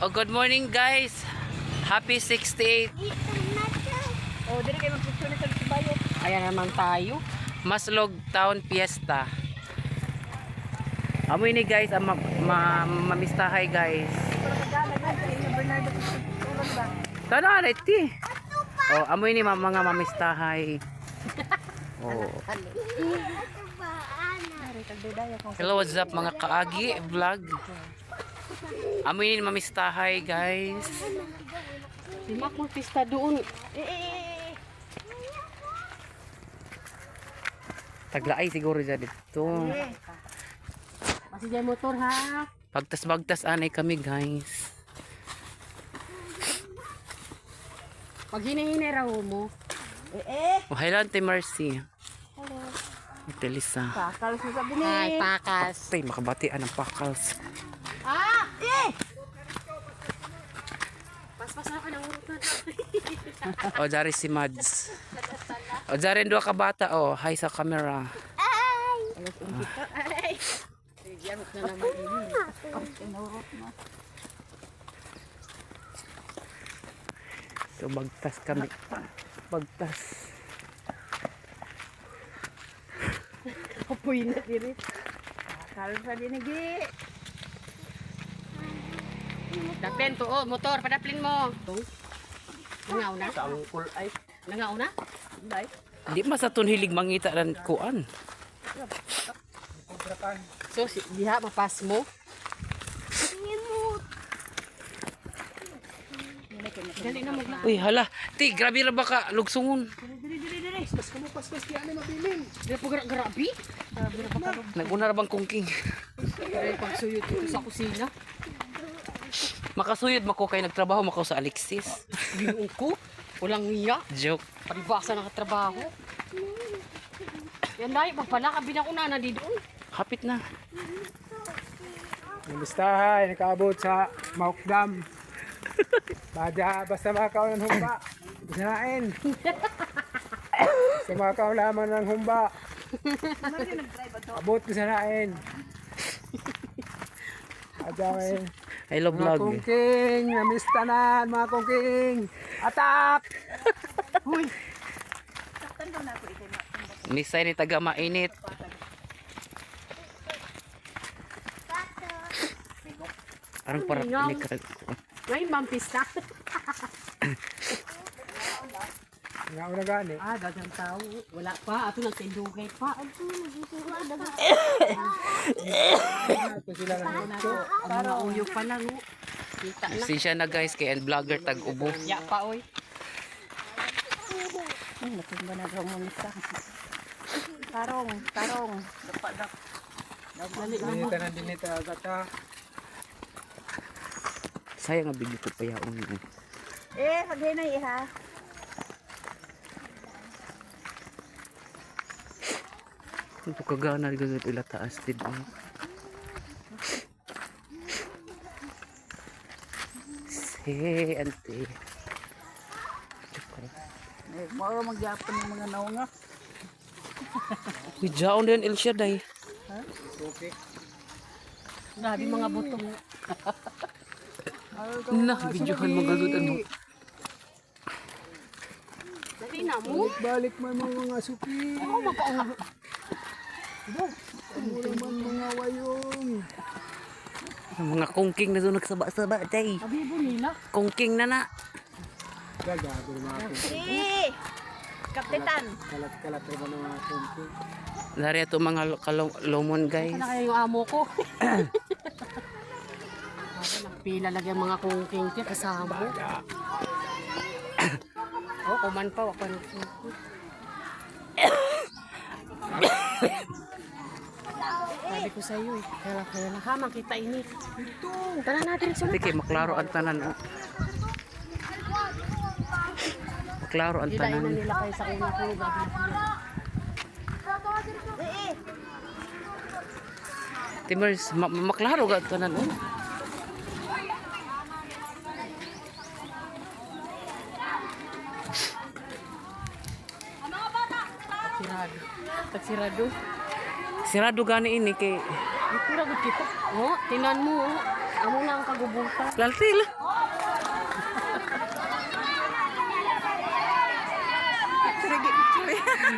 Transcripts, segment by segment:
Oh, good morning guys. Happy 68. Oh, dili kayo magpicture na sa bayo. Ayan naman tayo. Maslog Town Fiesta. Amoy ni guys, mamistahay guys. Tana na iti. Oh, amoy ni mga mamistahay. Oh. Hello, what's up mga kaagi vlog. Amoy ni mamistahay guys. Lima kong pista doon. Taglaay siguro dyan dito. Masih dyan motor ha. Bagtas-bagtas anay kami guys. Pag hinahinay raw mo. Oh, Highland Mercy. Hello. Ito Lisa. Pakals na sabi ni. Ay, pakas. Tay, makabatian ng pakals. Ah! Paspas na ka ng urutan. O, dari si Mads. O, dari dua ka bata. O, hi sa camera. Ay! Yarot na naman ini. Kinurot mo. So, bagtas kami. Bagtas. Apoy na diri. Pakals na dinigi. Daplin to, oh, motor, padaplin mo. Nangaw na? Sa angkol ay. Nangaw na? Dai. Di masaton hilig mangita ng kuan. So, diha mapas mo. Dali na magla. Uy, hala. Ti, grabe na ba ka lugsungon? Dili. Pas ka mo pas ki ani mabilin. Dili po grabe. Grabe na pa. Naguna na bang kungking? Dili pagsuyod dito sa kusina. Makasuyod mako kay nagtrabaho mako sa Alexis. Ginuon ko. Walang niya. Joke. Paribasa na katrabaho. Yan dahil, magpala ka binakuna na di doon. Hapit na. Namistahay, nakaabot sa Maukdam. Basta makaw ng humba. Bisanain. Sa makaw laman ng humba. Abot bisanain. Adamay. Hello Mga vlog. kungking, namistanan, mga kungking. Atak! Uy, Misay ni taga mainit. Arang para ini karag. ngayon mampis na. Nga una gani. Dagang tao. Wala pa. Ato nang tindugay pa. Ito sila ng ito. Ang mga uyo pa lang. Kita na. Si siya na guys kay and vlogger tag ubo. Ya pa, oy. Natumba na daw mo nita. Tarong. Dapat. Dali na mo. Dinita na dinita agata. Sayang nga bigyo ko pa yaon. Hagay na iha. Ito kagana gagawin ila taas din. Ante. Maro magyapon ng mga naunga. Jaon din El Shaddai. Okay. Grabe mga butong. Na, videohan mo galutan mo. Dali na mo. Balik man mga suki. Ako makaungo. Mula man mga wayong. Mga kungking na doon nagsaba-saba day. Abibo nila. Kungking na na. Gagago mga kungking. Si Kapitan. Kalat-kalat rin ba ng mga kungking. Dari ato mga lomon guys. Sana kayo yung amo ko. Pila lagi ang mga kungking tiya kasama. Oh, kuman pa. Wapan. Sabi ko sa iyo eh. Kaya na ha, makita ini. Ito. Tara natin sa Sige, maklaro ang tanan. Maklaro ang Hilain na tanan. nila kayo sa una ko. Gabi Timers, maklaro ang tanan. Sirado. Tagsirado. Sirado gani ini kay Ito ra gud kita. Oh, tinan mo. Oh. Amo na ang kagubo Laltil.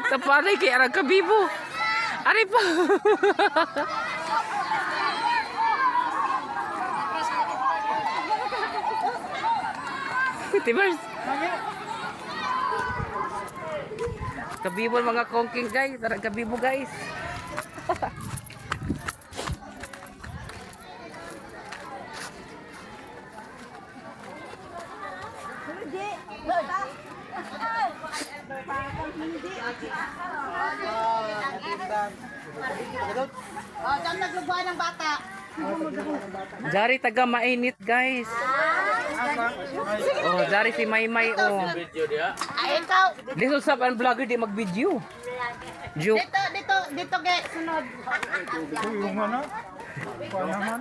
Tapanay kay arang kabibo. Ari pa. Tibers. Kabibo mga kongking guys, arang kabibo guys. Oh, dyan naglugwa ng bata. Jari taga mainit guys. Oh, jari si Maymay oh. Ay, ikaw. Dito sa pan vlogger di mag-video. Joke. Dito, ge, sunod. Ito yung ano? Kuha naman.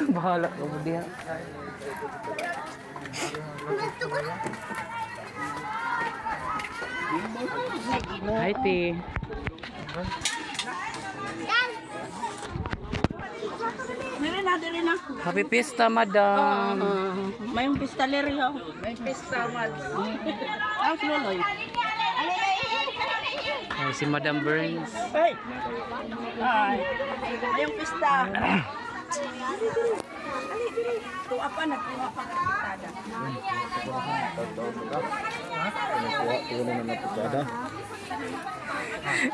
Bahala ka mo diha. Hi, Ti. Dili na. Happy Pista, madam. May pistaleryo. May pista, mad. Ang sluloy. Ay, si Madam Burns. Ay. May pista. Tuwa pa na kapitada.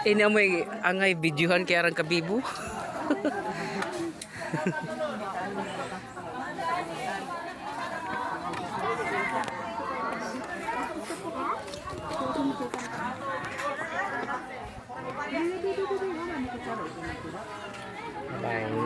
Ina mo angay videohan kay arang kabibo. Bye.